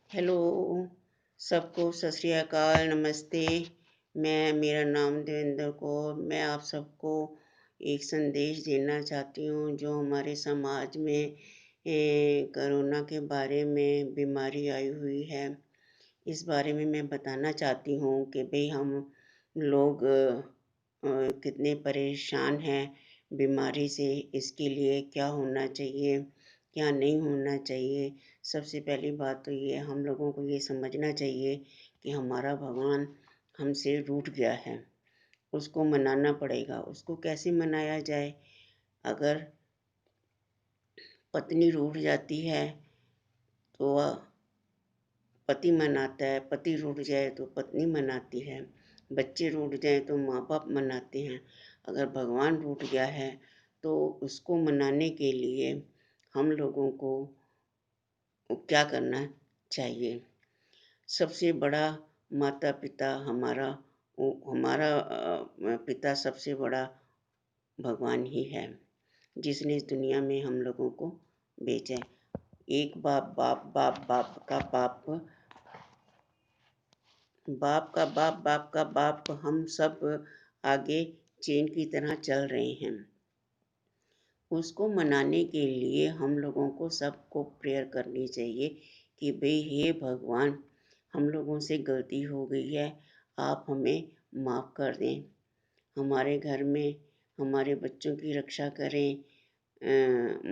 Hello, सबको सत श्री अकाल, नमस्ते। मेरा नाम देवेंद्र कौर। मैं आप सबको एक संदेश देना चाहती हूँ जो हमारे समाज में कोरोना के बारे में बीमारी आई हुई है। इस बारे में मैं बताना चाहती हूँ कि भई हम लोग कितने परेशान हैं बीमारी से। इसके लिए क्या होना चाहिए, क्या नहीं होना चाहिए। सबसे पहली बात तो ये हम लोगों को ये समझना चाहिए कि हमारा भगवान हमसे रूठ गया है, उसको मनाना पड़ेगा। उसको कैसे मनाया जाए? अगर पत्नी रूठ जाती है तो वह पति मनाता है, पति रूठ जाए तो पत्नी मनाती है, बच्चे रूठ जाए तो माँ बाप मनाते हैं। अगर भगवान रूठ गया है तो उसको मनाने के लिए हम लोगों को क्या करना चाहिए? सबसे बड़ा माता पिता हमारा पिता सबसे बड़ा भगवान ही है, जिसने इस दुनिया में हम लोगों को भेजा है। एक बाप बाप बाप बाप का बाप, बाप का बाप बाप का बाप, हम सब आगे चेन की तरह चल रहे हैं। उसको मनाने के लिए हम लोगों को सबको प्रेयर करनी चाहिए कि भाई हे भगवान, हम लोगों से गलती हो गई है, आप हमें माफ़ कर दें। हमारे घर में हमारे बच्चों की रक्षा करें,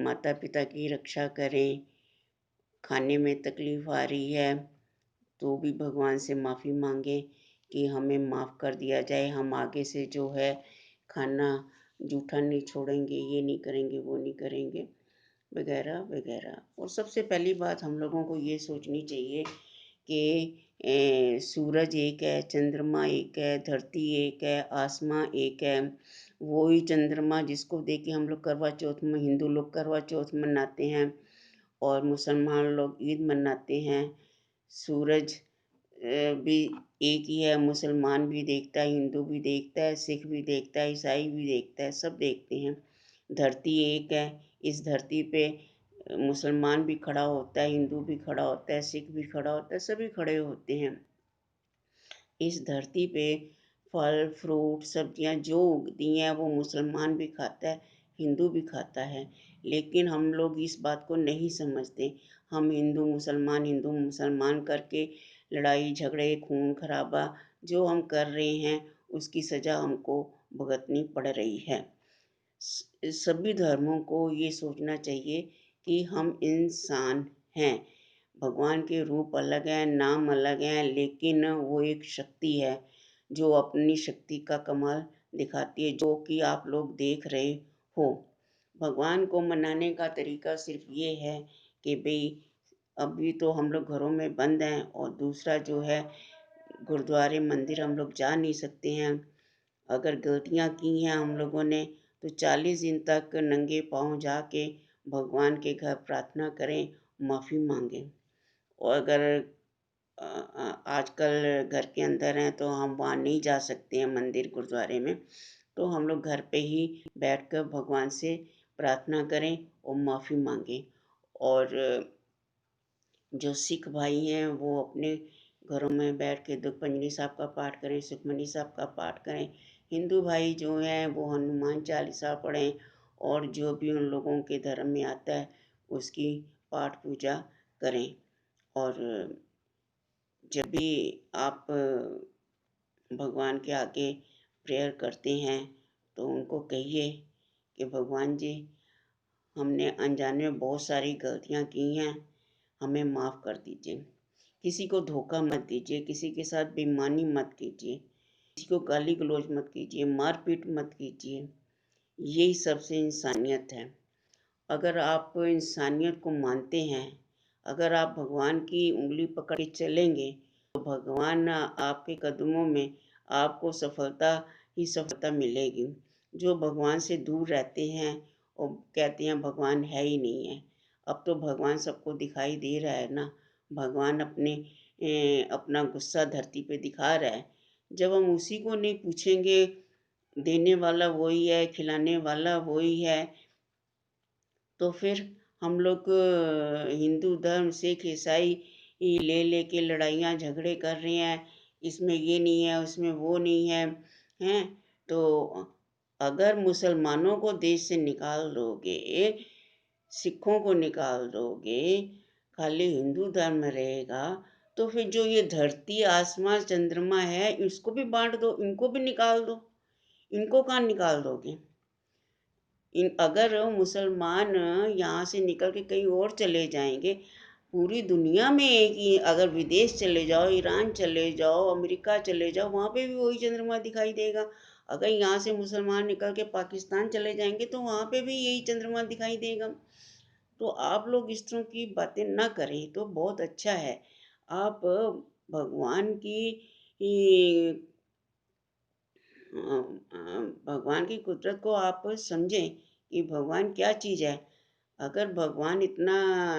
माता पिता की रक्षा करें। खाने में तकलीफ़ आ रही है तो भी भगवान से माफ़ी मांगे कि हमें माफ़ कर दिया जाए। हम आगे से जो है खाना जूठा नहीं छोड़ेंगे, ये नहीं करेंगे, वो नहीं करेंगे, वगैरह वगैरह। और सबसे पहली बात हम लोगों को ये सोचनी चाहिए कि सूरज एक है, चंद्रमा एक है, धरती एक है, आसमां एक है। वही चंद्रमा जिसको देख के हम लोग करवा चौथ में, हिंदू लोग करवा चौथ मनाते हैं और मुसलमान लोग ईद मनाते हैं। सूरज भी एक ही है, मुसलमान भी देखता है, हिंदू भी देखता है, सिख भी देखता है, ईसाई भी देखता है, सब देखते हैं। धरती एक है, इस धरती पे मुसलमान भी खड़ा होता है, हिंदू भी खड़ा होता है, सिख भी खड़ा होता है, सभी खड़े होते हैं। इस धरती पे फल फ्रूट सब्जियां जो उगती हैं वो मुसलमान भी खाता है, हिंदू भी खाता है। लेकिन हम लोग इस बात को नहीं समझते। हम हिंदू मुसलमान करके लड़ाई झगड़े खून खराबा जो हम कर रहे हैं उसकी सज़ा हमको भुगतनी पड़ रही है। सभी धर्मों को ये सोचना चाहिए कि हम इंसान हैं। भगवान के रूप अलग हैं, नाम अलग हैं, लेकिन वो एक शक्ति है जो अपनी शक्ति का कमाल दिखाती है, जो कि आप लोग देख रहे हो। भगवान को मनाने का तरीका सिर्फ ये है कि भई अभी तो हम लोग घरों में बंद हैं और दूसरा जो है गुरुद्वारे मंदिर हम लोग जा नहीं सकते हैं। अगर गलतियाँ की हैं हम लोगों ने तो 40 दिन तक नंगे पाँव जाके भगवान के घर प्रार्थना करें, माफ़ी मांगें। और अगर आजकल घर के अंदर हैं तो हम वहाँ नहीं जा सकते हैं मंदिर गुरुद्वारे में, तो हम लोग घर पे ही बैठकर भगवान से प्रार्थना करें और माफ़ी मांगें। और जो सिख भाई हैं वो अपने घरों में बैठ के दुखभंजनी साहब का पाठ करें, सुखमनी साहब का पाठ करें। हिंदू भाई जो हैं वो हनुमान चालीसा पढ़ें और जो भी उन लोगों के धर्म में आता है उसकी पाठ पूजा करें। और जब भी आप भगवान के आगे प्रेयर करते हैं तो उनको कहिए कि भगवान जी, हमने अनजाने में बहुत सारी गलतियाँ की हैं, हमें माफ़ कर दीजिए। किसी को धोखा मत दीजिए, किसी के साथ बेईमानी मत कीजिए, किसी को गाली गलौज मत कीजिए, मारपीट मत कीजिए। यही सबसे इंसानियत है। अगर आप इंसानियत को मानते हैं, अगर आप भगवान की उँगली पकड़ के चलेंगे तो भगवान आपके कदमों में आपको सफलता ही सफलता मिलेगी। जो भगवान से दूर रहते हैं और कहते हैं भगवान है ही नहीं है, अब तो भगवान सबको दिखाई दे रहा है ना। भगवान अपना गुस्सा धरती पे दिखा रहा है। जब हम उसी को नहीं पूछेंगे, देने वाला वही है, खिलाने वाला वही है, तो फिर हम लोग हिंदू धर्म, सिख, ईसाई ये ले के लड़ाइयाँ झगड़े कर रहे हैं, इसमें ये नहीं है, उसमें वो नहीं है, हैं? तो अगर मुसलमानों को देश से निकाल दोगे, सिखों को निकाल दोगे, खाली हिंदू धर्म रहेगा, तो फिर जो ये धरती, आसमान, चंद्रमा है, इसको भी बाँट दो, इनको भी निकाल दो। इनको कहाँ निकाल दोगे? अगर मुसलमान यहाँ से निकल के कहीं और चले जाएंगे, पूरी दुनिया में एक ही, अगर विदेश चले जाओ, ईरान चले जाओ, अमेरिका चले जाओ, वहाँ पे भी वही चंद्रमा दिखाई देगा। अगर यहाँ से मुसलमान निकल के पाकिस्तान चले जाएंगे तो वहाँ पे भी यही चंद्रमा दिखाई देगा। तो आप लोग इस तरह की बातें ना करें तो बहुत अच्छा है। आप भगवान की भगवान की कुदरत को आप समझें कि भगवान क्या चीज़ है। अगर भगवान इतना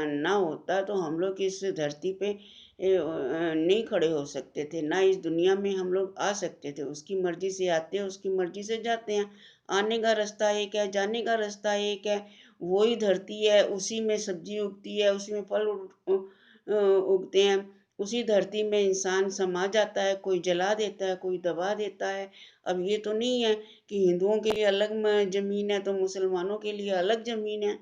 ना होता तो हम लोग इस धरती पे नहीं खड़े हो सकते थे, ना इस दुनिया में हम लोग आ सकते थे। उसकी मर्जी से आते हैं, उसकी मर्जी से जाते हैं। आने का रास्ता एक है, जाने का रास्ता एक है। वही धरती है, उसी में सब्जी उगती है, उसी में फल उगते हैं। उसी धरती में इंसान समा जाता है, कोई जला देता है, कोई दबा देता है। अब ये तो नहीं है कि हिंदुओं के लिए अलग ज़मीन है तो मुसलमानों के लिए अलग ज़मीन है।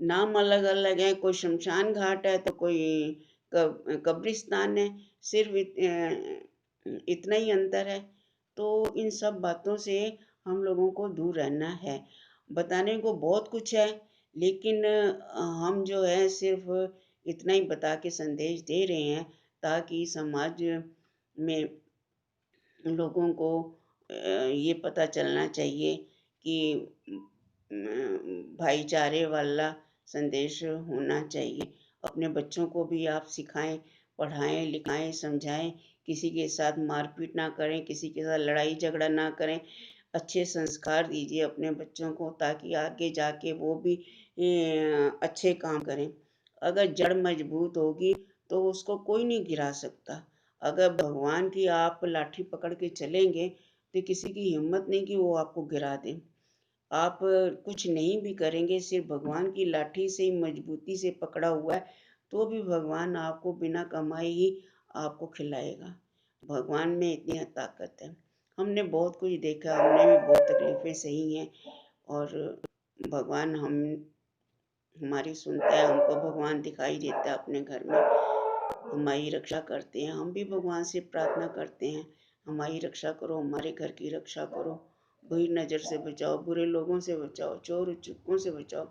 नाम अलग अलग है, कोई शमशान घाट है तो कोई कब्रिस्तान है। सिर्फ इतना ही अंतर है। तो इन सब बातों से हम लोगों को दूर रहना है। बताने को बहुत कुछ है, लेकिन हम जो है सिर्फ इतना ही बता के संदेश दे रहे हैं, ताकि समाज में लोगों को ये पता चलना चाहिए कि भाईचारे वाला संदेश होना चाहिए। अपने बच्चों को भी आप सिखाएं, पढ़ाएं, लिखाएं, समझाएं। किसी के साथ मारपीट ना करें, किसी के साथ लड़ाई झगड़ा ना करें। अच्छे संस्कार दीजिए अपने बच्चों को, ताकि आगे जाके वो भी अच्छे काम करें। अगर जड़ मजबूत होगी तो उसको कोई नहीं गिरा सकता। अगर भगवान की आप लाठी पकड़ के चलेंगे तो किसी की हिम्मत नहीं कि वो आपको गिरा दे। आप कुछ नहीं भी करेंगे, सिर्फ भगवान की लाठी से ही मजबूती से पकड़ा हुआ है, तो भी भगवान आपको बिना कमाए ही आपको खिलाएगा। भगवान में इतनी ताकत है। हमने बहुत कुछ देखा, हमने भी बहुत तकलीफें सही हैं, और भगवान हमारी सुनता है। हमको भगवान दिखाई देता है अपने घर में, हमारी रक्षा करते हैं। हम भी भगवान से प्रार्थना करते हैं, हमारी रक्षा करो, हमारे घर की रक्षा करो, बुरी नज़र से बचाओ, बुरे लोगों से बचाओ, चोर चुक्कों से बचाओ।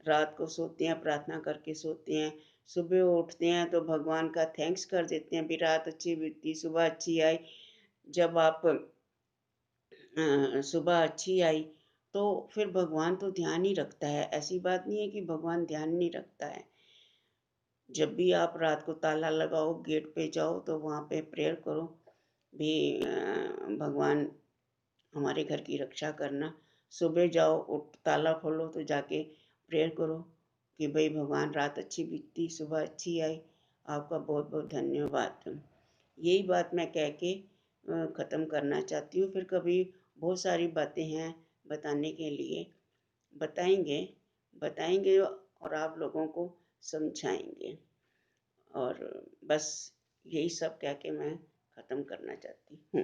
रात को सोते हैं, प्रार्थना करके सोते हैं, सुबह उठते हैं तो भगवान का थैंक्स कर देते हैं, भी रात अच्छी बीती, सुबह अच्छी आई। जब आप सुबह अच्छी आई तो फिर भगवान तो ध्यान ही रखता है। ऐसी बात नहीं है कि भगवान ध्यान नहीं रखता है। जब भी आप रात को ताला लगाओ, गेट पे जाओ तो वहाँ पे प्रेयर करो भी, भगवान हमारे घर की रक्षा करना। सुबह जाओ, उठ ताला खोलो तो जाके प्रेयर करो कि भाई भगवान रात अच्छी बीती, सुबह अच्छी आई, आपका बहुत बहुत धन्यवाद। यही बात मैं कह के ख़त्म करना चाहती हूँ। फिर कभी बहुत सारी बातें हैं बताने के लिए, बताएंगे बताएंगे और आप लोगों को समझाएंगे। और बस यही सब कह के मैं ख़त्म करना चाहती हूँ।